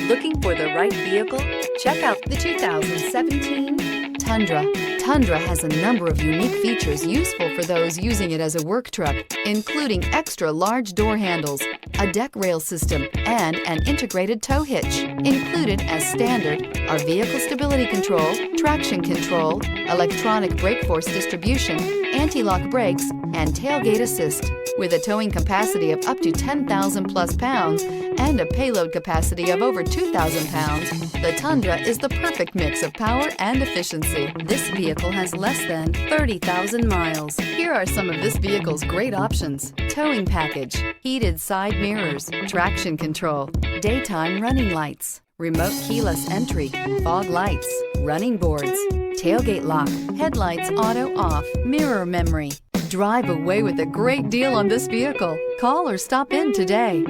Looking for the right vehicle? Check out the 2017 Tundra. Tundra has a number of unique features useful for those using it as a work truck, including extra large door handles, a deck rail system, and an integrated tow hitch. Included as standard are vehicle stability control, traction control, electronic brake force distribution, anti-lock brakes, and tailgate assist. With a towing capacity of up to 10,000 plus pounds and a payload capacity of over 2,000 pounds, the Tundra is the perfect mix of power and efficiency. This vehicle has less than 30,000 miles. Here are some of this vehicle's great options: towing package, heated side mirrors, traction control, daytime running lights, remote keyless entry, fog lights, running boards, tailgate lock, headlights auto off, mirror memory. Drive away with a great deal on this vehicle. Call or stop in today.